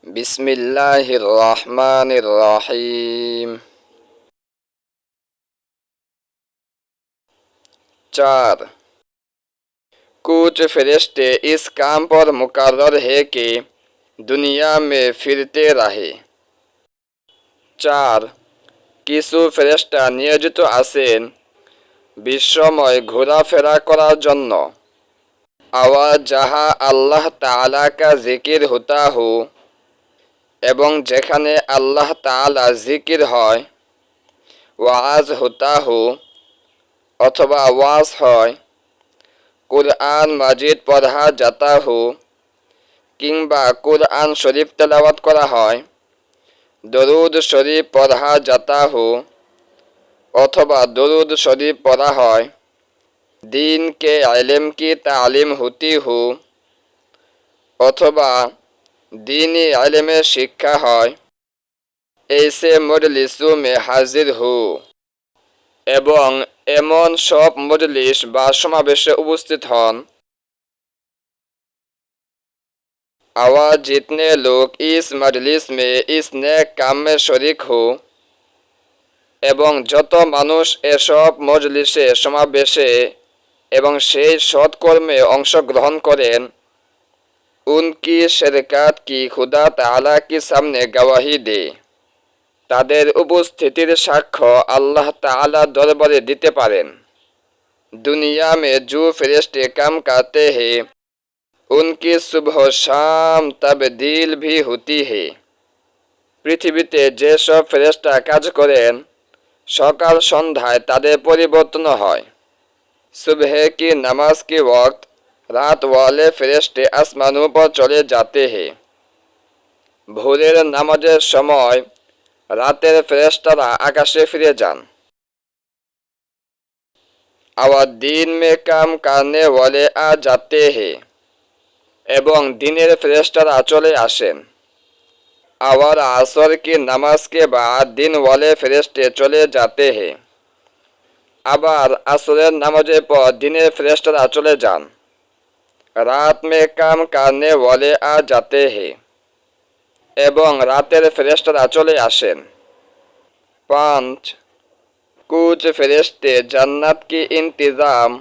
बिस्मिल्लाहिर रहमानिर रहीम। 4। कुछ फरिश्ते इस काम पर मुकर्रर है कि दुनिया में फिरते रहे। 4। কিছু ফেরেশতা নিয়োজিত আছেন বিশ্বময় ঘোরাফেরা করার জন্য। আওয়াজ যাহা আল্লাহ তাআলা কা জিকির হোতা হো, এবং যেখানে আল্লাহ তাআলা জিকির হয়, ওয়াজ হোতা হো অথবা ওয়াজ হয়, কুরআন মাজিদ পড়া যাতা হো কিংবা কুরআন শরীফ তেলাওয়াত করা হয়, দরুদ শরীফ পড়া যাতা হো অথবা দরুদ শরীফ পড়া হয়, दीन के इल्म की तालीम होती हो অথবা दीनी इल्म शिक्षा হয়, ऐसे मजलिसों में हाजिर हो এবং এমন সব মজলিস বা সমাবেশে উপস্থিত হন। आवाज जितने लोग इस मजलिस में इस नेक काम में शरीक हो এবং যত মানুষ এসব মজলিসে সমাবেশে এবং সেই সৎকর্মে অংশগ্রহণ করেন, উনকি শিরকাত কি খুদা তাআলা কি সামনে গওয়াহি দে, তাদের উপস্থিতির সাক্ষ্য আল্লাহ তাআলা দরবারে দিতে পারেন। দুনিয়া মে जो फरिश्ते काम करते हैं उनकी सुबह शाम तब्दील भी होती है। পৃথিবীতে যেসব ফেরেশতা কাজ করেন, সকাল সন্ধ্যায় তাদের পরিবর্তন হয়। सुबह की नमाज के वक्त रात वाले फरिश्ते आसमानों पर चले जाते हैं। ভোরের নামাজের সময় রাতের ফেরেশতারা আকাশে ফিরে যান। और दिन में काम करने वाले आ जाते हैं এবং দিনের ফেরেশতারা চলে আসেন। और আসর की नमाज के बाद दिन वाले फरिश्ते चले जाते हैं। আবার আসরের নামাজের পর দিনের ফেরেশতারা চলে যান। রাত মে কাম করনে ওয়ালে আ জাতে হে এবং রাতের ফেরেশতারা চলে আসেন। 5। कुछ फरिश्ते जन्नत की इंतज़ाम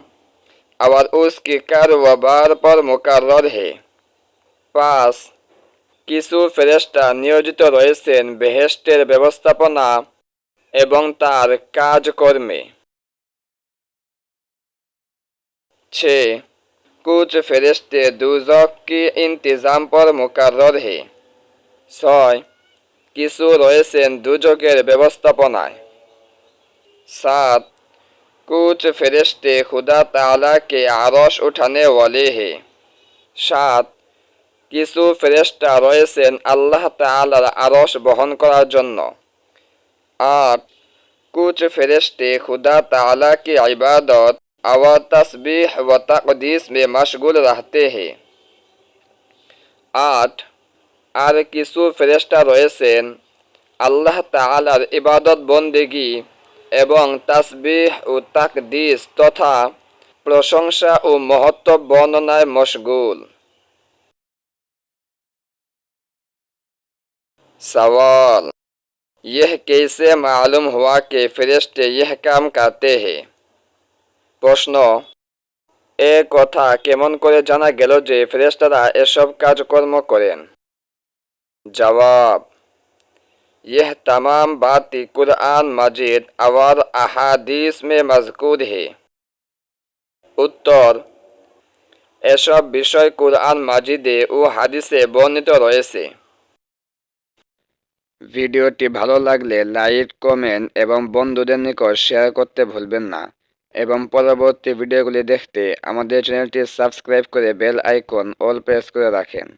और उसकी कारोबार पर मुकर्रर है। 5। কিছু ফেরেশতা নিয়োজিত রয়েছেন বেহেশতের ব্যবস্থাপনা এবং তার কাজকর্মে। 6। कुछ फरिश्ते दोज़ख की इंतज़ाम पर मुकर्रर है। 6। কিছু রয়েছেন দুজকের ব্যবস্থাপনায়। 7। कुछ फरिश्ते खुदा ताला के आरश उठाने वाले हैं। 7। কিছু ফেরেশতা রয়েছেন আল্লাহ তাআলার আরশ বহন করার জন্য। 8। कुछ फरिश्ते खुदा ताला की इबादत और तस्बीह व तक़दीस में मशगूल रहते हैं। 8। আর কিছু ফেরেশতা রয়েছেন আল্লাহ তাআলার ইবাদত বন্দেগী এবং তাসবিহ ও তাকদিস তথা প্রশংসা ও মহত্ব বর্ণনায় মশগুল। सवाल, यह कैसे मालूम हुआ कि फरिश्ते यह काम करते हैं? প্রশ্ন, এ কথা কেমন করে জানা গেল যে ফেরেশতারা এসব কাজকর্ম করেন? जवाब, यह तमाम बातें कुरान मजीद और अहादीस में मज़कूर है। उत्तर, এসব বিষয় কুরআন মাজিদে ও হাদিসে বর্ণিত রয়েছে। ভিডিওটি ভালো লাগলে লাইক, কমেন্ট এবং বন্ধুদের নিকট শেয়ার করতে ভুলবেন না এবং পরবর্তী ভিডিওগুলি দেখতে আমাদের চ্যানেলটি সাবস্ক্রাইব করে বেল আইকন অল প্রেস করে রাখেন।